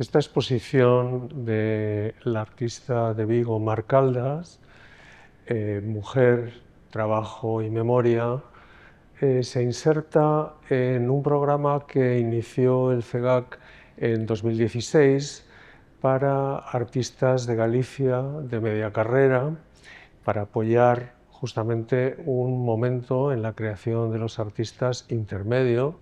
Esta exposición de la artista de Vigo, Mar Caldas, Mujer, Trabajo y Memoria, se inserta en un programa que inició el CEGAC en 2016 para artistas de Galicia de media carrera, para apoyar justamente un momento en la creación de los artistas intermedio.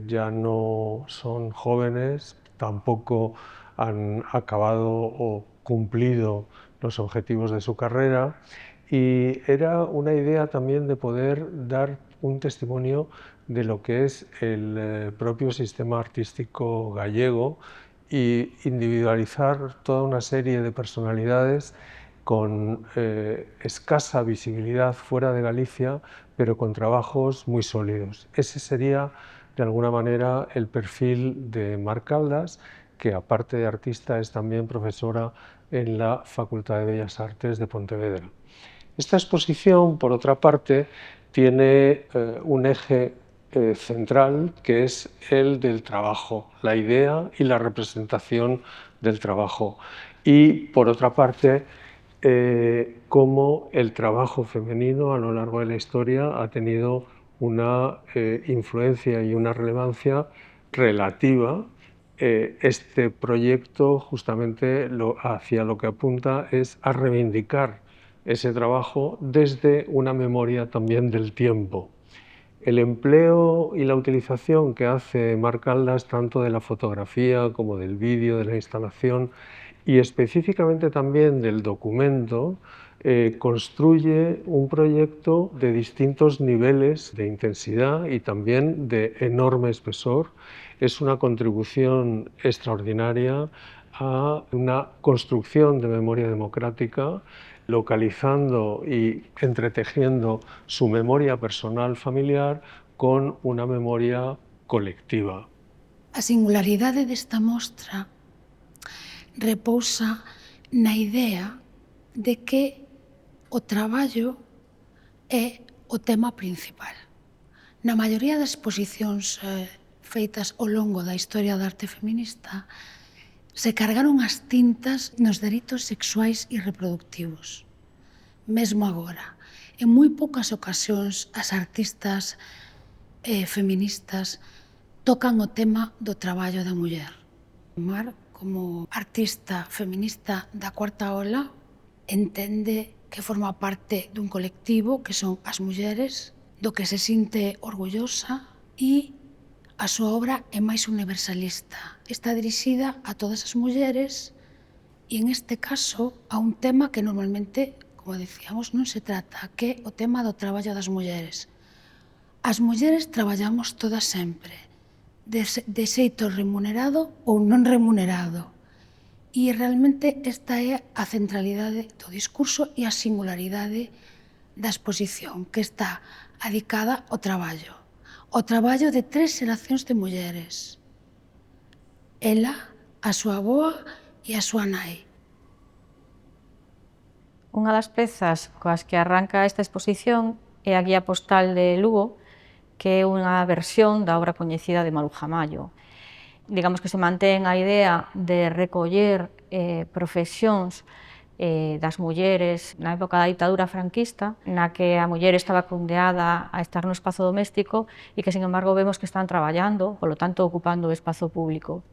Ya no son jóvenes, tampoco han acabado o cumplido los objetivos de su carrera, y era una idea también de poder dar un testimonio de lo que es el propio sistema artístico gallego y individualizar toda una serie de personalidades con escasa visibilidad fuera de Galicia, pero con trabajos muy sólidos. Ese sería, de alguna manera, el perfil de Mar Caldas, que aparte de artista es también profesora en la Facultad de Bellas Artes de Pontevedra. Esta exposición, por otra parte, tiene un eje central, que es el del trabajo, la idea y la representación del trabajo. Y, por otra parte, cómo el trabajo femenino a lo largo de la historia ha tenido una influencia y una relevancia relativa. Este proyecto justamente hacia lo que apunta es a reivindicar ese trabajo desde una memoria también del tiempo. El empleo y la utilización que hace Mar Caldas tanto de la fotografía como del vídeo, de la instalación y específicamente también del documento, construye un proyecto de distintos niveles de intensidad y también de enorme espesor. Es una contribución extraordinaria a una construcción de memoria democrática, localizando y entretejiendo su memoria personal familiar con una memoria colectiva. A singularidade desta mostra repousa na idea de que o traballo é o tema principal. Na maioría das exposicións feitas ao longo da historia da arte feminista, se cargaron as tintas nos dereitos sexuais e reproductivos. Mesmo agora, en moi poucas ocasións as artistas feministas tocan o tema do traballo da muller. Mar, como artista feminista da cuarta ola, entende que forma parte dun colectivo que son as mulleres, do que se sinte orgullosa, e a súa obra é máis universalista. Está dirixida a todas as mulleres e, en este caso, a un tema que normalmente, como decíamos, non se trata, que é o tema do traballo das mulleres. As mulleres traballamos todas sempre, de xeito remunerado ou non remunerado. E realmente esta é a centralidade do discurso e a singularidade da exposición, que está adicada ao traballo. O traballo de 3 xeracións de mulleres. Ela, a súa avoa e a súa nai. Unha das pezas coas que arranca esta exposición é a guía postal de Lugo, que é unha versión da obra coñecida de Maruja Mallo. Digamos que se mantén a idea de recoller profesións das mulleres na época da ditadura franquista, na que a muller estaba condeada a estar no espazo doméstico e que, sin embargo, vemos que están traballando, polo tanto, ocupando o espazo público.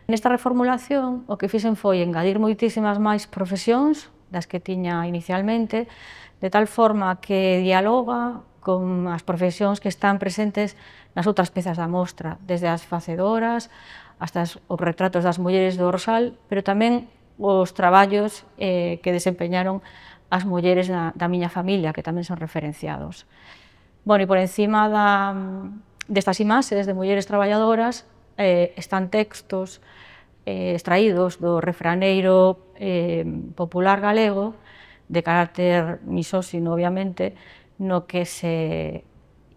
Nesta reformulación, o que fixen foi engadir moitísimas máis profesións das que tiña inicialmente, de tal forma que dialoga con as profesións que están presentes nas outras pezas da mostra, desde as facedoras hasta os retratos das mulleres do Orsal, pero tamén os traballos que desempeñaron as mulleres da miña familia, que tamén son referenciados. Bueno, e por encima destas imaxes de mulleres traballadoras están textos extraídos do refraneiro popular galego, de carácter misóxino, obviamente, no que se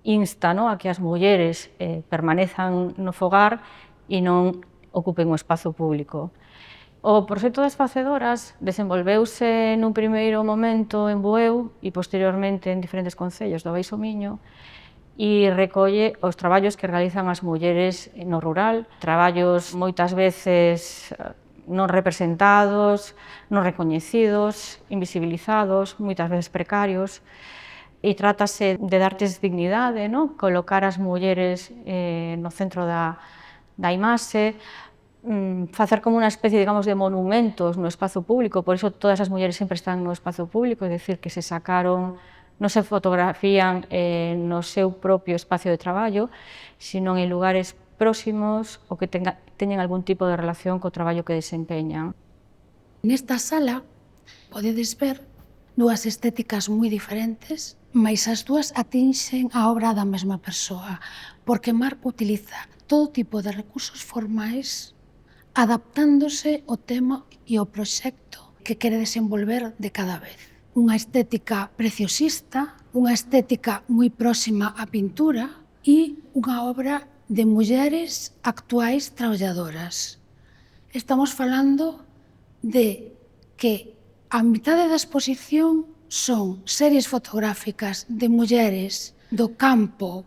insta a que as mulleres permanezan no fogar e non ocupen o espazo público. O proxecto das facedoras desenvolveuse nun primeiro momento en Bueu e posteriormente en diferentes concellos do Baixo Miño, e recolle os traballos que realizan as mulleres no rural, traballos moitas veces non representados, non recoñecidos, invisibilizados, moitas veces precarios, e trátase de dartes dignidade, no? Colocar as mulleres no centro da imaxe, facer como unha especie, digamos, de monumentos no espazo público, por iso todas as mulleres sempre están no espazo público, é dicir, que se sacaron, non se fotografían no seu propio espacio de traballo, sino en lugares próximos ou que teñen algún tipo de relación co traballo que desempeñan. Nesta sala podedes ver dúas estéticas moi diferentes, mais as dúas atinxen a obra da mesma persoa, porque Marco utiliza todo tipo de recursos formais adaptándose ao tema e ao proxecto que quere desenvolver de cada vez. Unha estética preciosista, unha estética moi próxima á pintura e unha obra de mulleres actuais traballadoras. Estamos falando de que a mitade da exposición son series fotográficas de mulleres do campo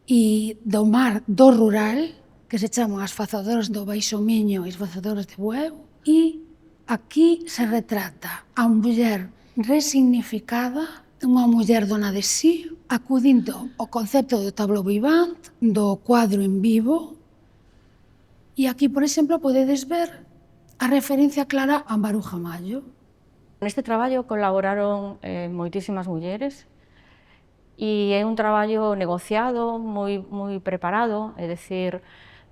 e do mar do rural, que se chaman as fazadoras do Baixo Miño e as fazadoras de Bueu, e aquí se retrata a muller resignificada, unha muller dona de sí, acudindo ao concepto do tableau vivant, do cuadro en vivo, e aquí, por exemplo, podedes ver a referencia clara a Maruja Mallo. Neste traballo colaboraron moitísimas mulleres, e é un traballo negociado, moi preparado, é dicir,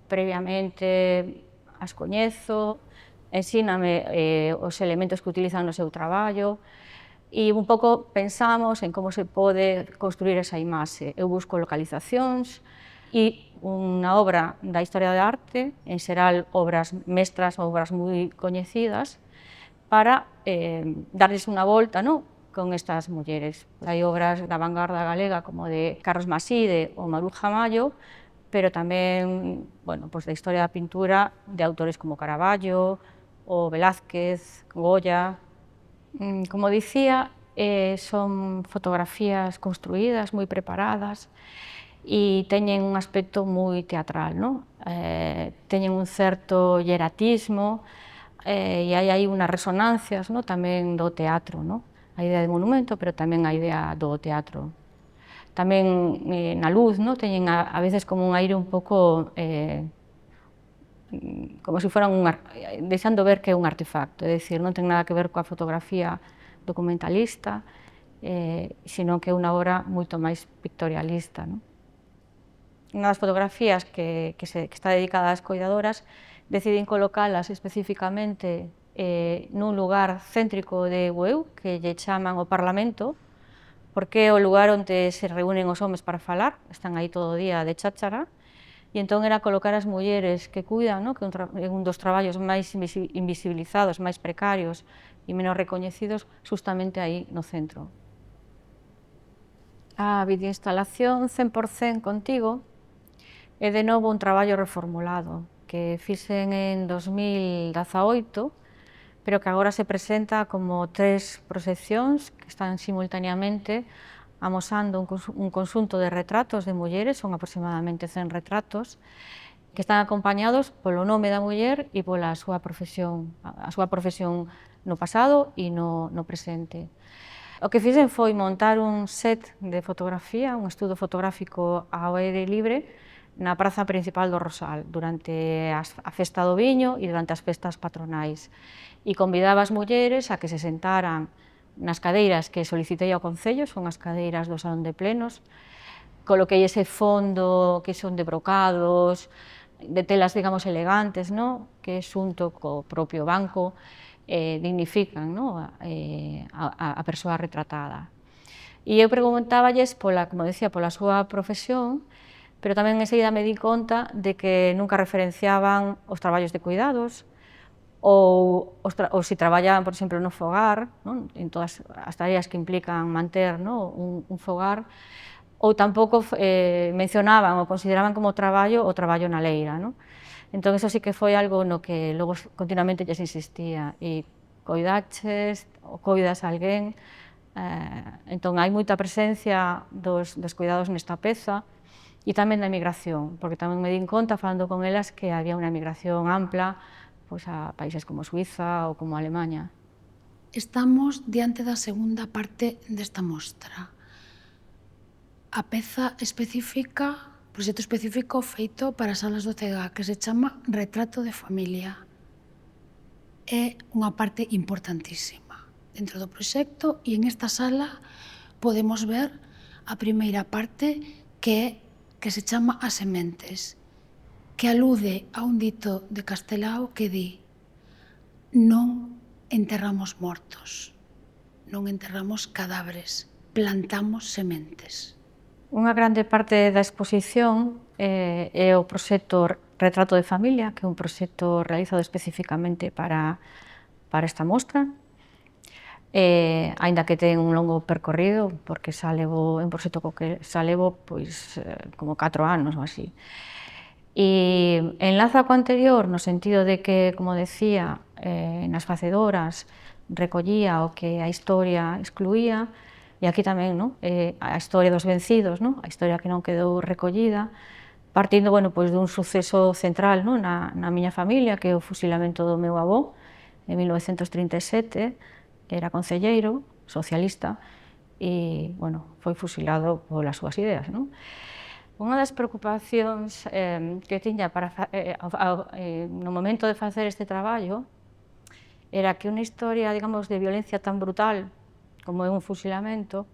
previamente as coñezo, ensíname os elementos que utilizan no seu traballo, e un pouco pensamos en como se pode construir esa imaxe. Eu busco localizacións e unha obra da historia da arte, en xeral obras mestras, obras moi coñecidas, para darles unha volta, no? Con estas mulleres. Hai obras da vanguarda galega como de Carlos Maside ou Maruja Mallo, pero tamén, bueno, pois da historia da pintura de autores como Caravaggio, ou Velázquez, Goya. Como dicía, son fotografías construídas, moi preparadas, e teñen un aspecto moi teatral, no? Teñen un certo hieratismo, e hai aí unhas resonancias, no? Tamén do teatro, no? A idea de monumento, pero tamén a idea do teatro. Tamén na luz, no? Teñen a veces como un aire un pouco como se foran deixando ver que é un artefacto, é dicir, non ten nada que ver coa fotografía documentalista, sino que é unha obra moito máis pictorialista, no? Unha das fotografías que está dedicada ás coidadoras deciden colocalas especificamente nun lugar céntrico de Bueu, que lle chaman o Parlamento, porque é o lugar onde se reúnen os homes para falar, están aí todo o día de cháchara, e entón era colocar as mulleres que cuidan, no? Que é un dos traballos máis invisibilizados, máis precarios e menos recoñecidos, justamente aí no centro. A videoinstalación 100% contigo é de novo un traballo reformulado que fixen en 2018, pero que agora se presenta como 3 proxeccións que están simultaneamente amosando un conxunto de retratos de mulleres, son aproximadamente 100 retratos, que están acompañados polo nome da muller e pola súa profesión, a súa profesión no pasado e no presente. O que fixen foi montar un set de fotografía, un estudo fotográfico ao aire libre, na praza principal do Rosal, durante a festa do viño e durante as festas patronais. E convidaba as mulleres a que se sentaran nas cadeiras que solicitei ao Concello, son as cadeiras do Salón de Plenos, coloquei ese fondo que son de brocados, de telas, digamos, elegantes, no? Que xunto co propio banco dignifican, no? a persoa retratada. E eu preguntáballes, como decía, pola súa profesión, pero tamén enseguida me di conta de que nunca referenciaban os traballos de cuidados, ou se traballaban, por exemplo, no fogar, non? En todas as tareas que implican manter, non? un fogar, ou tampouco mencionaban ou consideraban como traballo o traballo na leira, non? Entón, iso sí que foi algo no que logo continuamente lles insistía, e coidaches, ou coidas a alguén, Entón, hai moita presencia dos cuidados nesta peza e tamén da emigración, porque tamén me din conta, falando con elas, que había unha emigración ampla pois, a países como Suiza ou como Alemanha. Estamos diante da segunda parte desta mostra. A peza específica, proxecto específico feito para as salas do CEGA, que se chama Retrato de Familia. É unha parte importantísima dentro do proxecto e en esta sala podemos ver a primeira parte que se chama As sementes, que alude a un dito de Castelao que di: non enterramos mortos, non enterramos cadáveres, plantamos sementes. Unha grande parte da exposición é o proxecto Retrato de Familia, que é un proxecto realizado especificamente para esta mostra, aínda que ten un longo percorrido, porque xa levo un proxecto co que xa levo pois, como 4 anos ou así. E enlaza co anterior no sentido de que, como decía, nas facedoras recollía o que a historia excluía, e aquí tamén, no? A historia dos vencidos, no? A historia que non quedou recollida, partindo, bueno, pois dun suceso central, no? na miña familia, que é o fusilamento do meu avó, en 1937, era concelleiro socialista e, bueno, foi fusilado polas súas ideas, non? Unha das preocupacións que tiña no momento de facer este traballo era que unha historia, digamos, de violencia tan brutal como é un fusilamento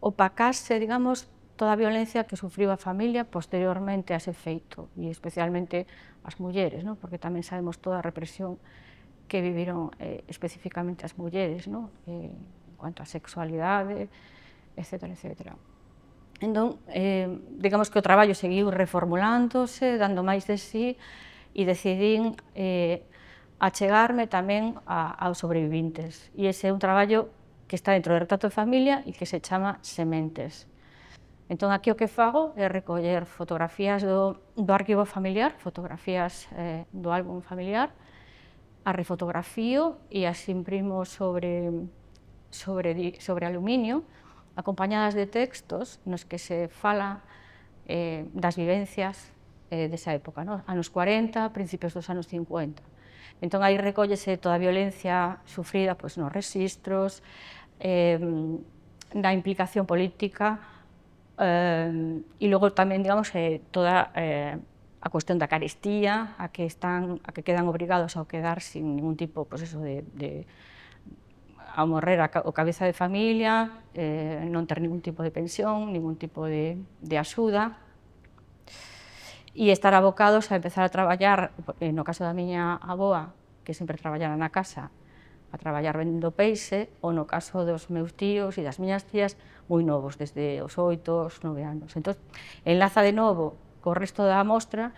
opacase, digamos, toda a violencia que sufriu a familia posteriormente a ese feito, e especialmente as mulleres, non? Porque tamén sabemos toda a represión que viviron especificamente as mulleres, non? En cuanto a sexualidade, etcétera, etcétera. Entón, digamos que o traballo seguiu reformulándose, dando máis de sí, e decidín achegarme tamén aos sobrevivintes. E ese é un traballo que está dentro do Retrato de Familia e que se chama Sementes. Entón, aquí o que fago é recoller fotografías do arquivo familiar, fotografías do álbum familiar, a refotografío e as imprimo sobre aluminio, acompañadas de textos nos que se fala das vivencias desa época, no? Anos 40, principios dos anos 50. Entón, aí recóllese toda a violencia sufrida pois, nos rexistros, da implicación política, e logo tamén, digamos, toda a cuestión da carestía, a que quedan obrigados a quedar sin ningún tipo, pois eso, a morrer o cabeza de familia, non ter ningún tipo de pensión, ningún tipo de axuda, e estar abocados a empezar a traballar, no caso da miña avoa, que sempre traballara na casa, a traballar vendendo peixe, ou no caso dos meus tíos e das miñas tías, moi novos, desde os 8, os 9 anos. Entón, enlaza de novo co resto da mostra,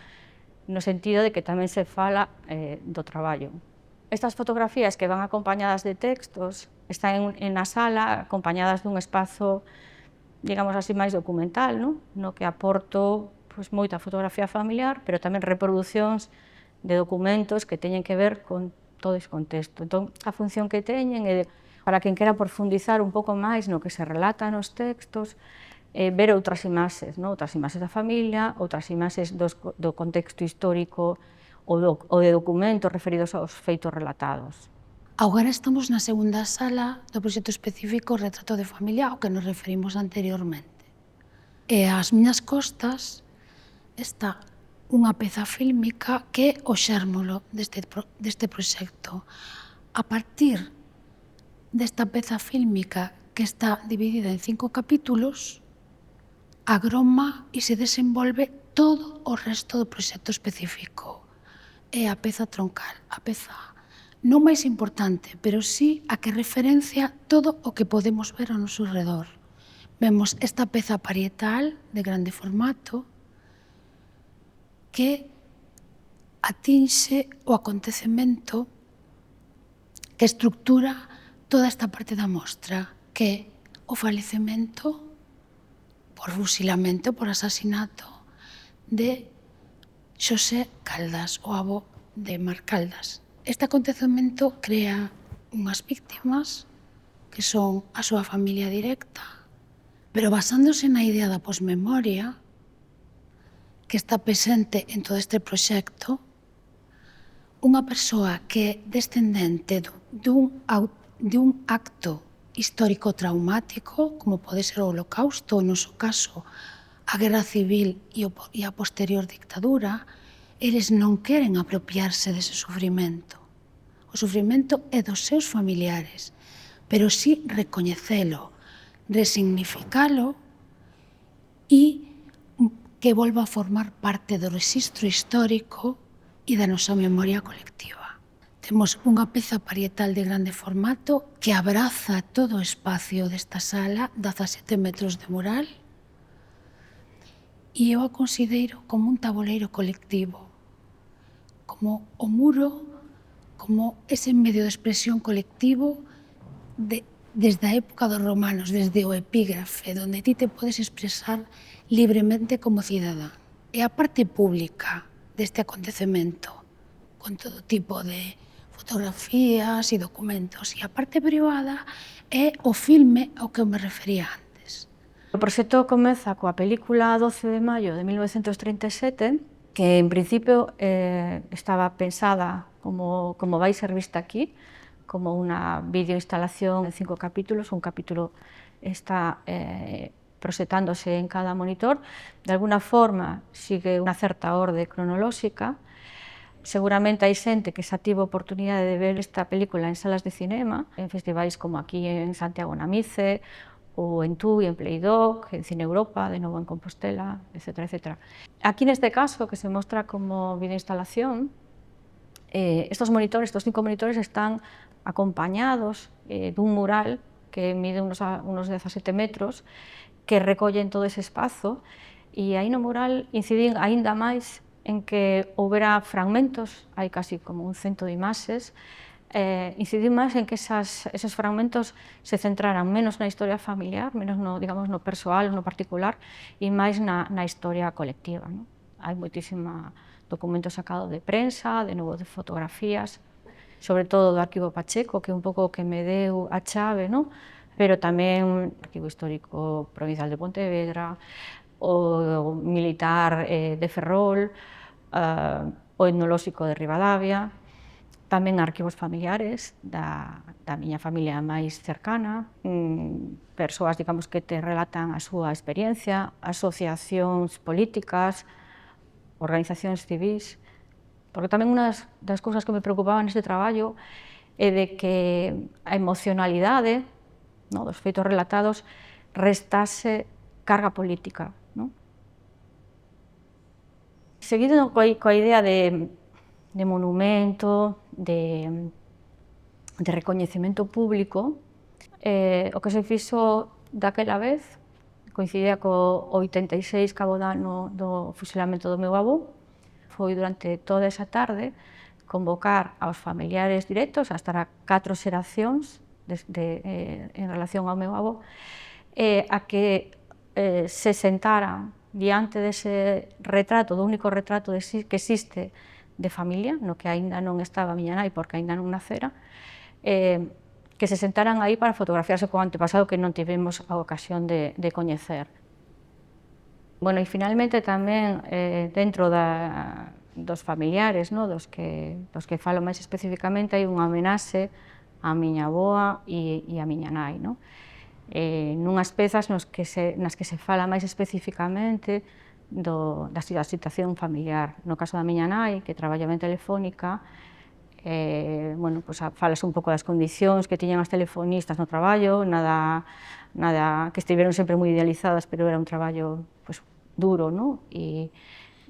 no sentido de que tamén se fala do traballo. Estas fotografías que van acompañadas de textos están na sala, acompañadas dun espazo, digamos así, máis documental, no que aporto pois, moita fotografía familiar, pero tamén reproducións de documentos que teñen que ver con todo ese contexto. Entón, a función que teñen é para quen quera profundizar un pouco máis no que se relata nos textos, ver outras imaxes da familia, outras imaxes do contexto histórico ou de documentos referidos aos feitos relatados. Agora estamos na segunda sala do proxecto específico Retrato de Familia, ao que nos referimos anteriormente. E ás miñas costas está unha peza fílmica que é o xérmolo deste proxecto. A partir desta peza fílmica que está dividida en 5 capítulos, agroma e se desenvolve todo o resto do proxecto específico. É a peza troncal, a peza non máis importante, pero sí a que referencia todo o que podemos ver ao noso redor. Vemos esta peza parietal de grande formato que atinxe o acontecemento que estructura toda esta parte da mostra, que é o falecemento por fusilamento, por asasinato de Xosé Caldas, o avó de Mar Caldas. Este acontecemento crea unhas víctimas que son a súa familia directa, pero basándose na idea da posmemoria, que está presente en todo este proxecto, unha persoa que é descendente dun acto histórico traumático, como pode ser o Holocausto, no noso caso, a Guerra Civil e a posterior dictadura, eles non queren apropiarse dese sufrimento. O sufrimento é dos seus familiares, pero sí recoñecelo, resignificalo e que volva a formar parte do rexistro histórico e da nosa memoria colectiva. Temos unha peza parietal de grande formato que abraza todo o espacio desta sala, 17 metros de mural, e eu a considero como un tabuleiro colectivo, como o muro, como ese medio de expresión colectivo desde a época dos romanos, desde o epígrafe, donde ti te podes expresar libremente como cidadán. É a parte pública deste acontecemento, con todo tipo de fotografías e documentos. E a parte privada é o filme ao que eu me refería antes. O proxecto comeza coa película 12 de maio de 1937, que en principio estaba pensada como vai ser vista aquí, como unha videoinstalación de 5 capítulos. Un capítulo está proxectándose en cada monitor. De alguna forma sigue unha certa orde cronolóxica. Seguramente hai xente que xa tivo a oportunidade de ver esta película en salas de cinema, en festivais como aquí en Santiago na Mice, ou en TUI, en Playdoc, en Cine Europa, de novo en Compostela, etc. etc. Aquí neste caso, que se mostra como videoinstalación, estes 5 monitores están acompañados dun mural que mide unos 17 metros, que recollen todo ese espazo, e aí no mural incidín aínda máis en que houbera fragmentos, hai casi como un 100 de imaxes, incidín máis en que esos fragmentos se centraran menos na historia familiar, menos no persoal, no particular, e máis na historia colectiva. Hai moitísima documento sacado de prensa, de novo de fotografías, sobre todo do Arquivo Pacheco, que é un pouco o que me deu a chave, pero tamén o Arquivo Histórico Provincial de Pontevedra, o Militar de Ferrol, o Etnolóxico de Ribadavia, tamén arquivos familiares da miña familia máis cercana, persoas, digamos, que te relatan a súa experiencia, asociacións políticas, organizacións civís, porque tamén unha das cousas que me preocupaban neste traballo é de que a emocionalidade dos feitos relatados restase carga política. Seguindo coa idea de monumento, de recoñecemento público, o que se fixo daquela vez, coincidía co 86 cabo de ano do fusilamento do meu avó, foi durante toda esa tarde convocar aos familiares directos, hasta a 4 xeracións en relación ao meu avó, a que se sentaran diante dese retrato, do único retrato que existe de familia, no que aínda non estaba a miña nai porque aínda non nacera, que se sentaran aí para fotografiarse co antepasado que non tivemos a ocasión de coñecer. Bueno, e finalmente tamén dentro dos familiares, dos que falo máis especificamente, hai unha homenaxe á miña avoa e á miña nai, nunhas pezas nas que se fala máis especificamente da situación familiar. No caso da miña nai, que traballaba en Telefónica, falase un pouco das condicións que tiñan as telefonistas no traballo, nada que estiveron sempre moi idealizadas, pero era un traballo duro e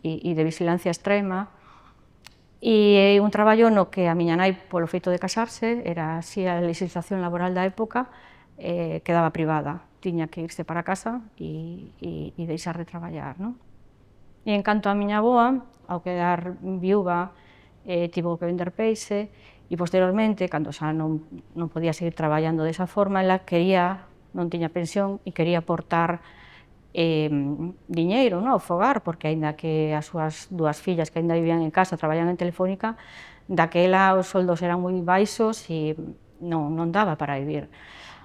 de vigilancia extrema, e un traballo no que a miña nai, polo feito de casarse, era así a legislación laboral da época, quedaba privada, tiña que irse para casa e deixar de traballar. E en canto a miña avoa, ao quedar viúva, tivo que vender peixe, e posteriormente, cando xa non podía seguir traballando desa forma, ela non tiña pensión e quería aportar diñeiro ao fogar, porque aínda que as súas 2 fillas que aínda vivían en casa traballaban en Telefónica, daquela os soldos eran moi baixos e non daba para vivir.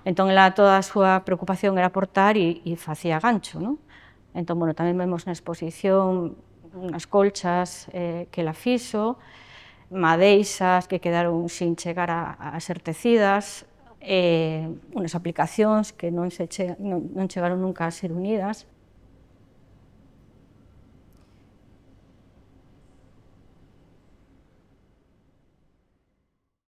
Entón, ela, toda a súa preocupación era portar e facía gancho, non? Entón, bueno, tamén vemos na exposición unhas colchas que ela fixo, madeixas que quedaron sin chegar a ser tecidas, unhas aplicacións que non chegaron nunca a ser unidas.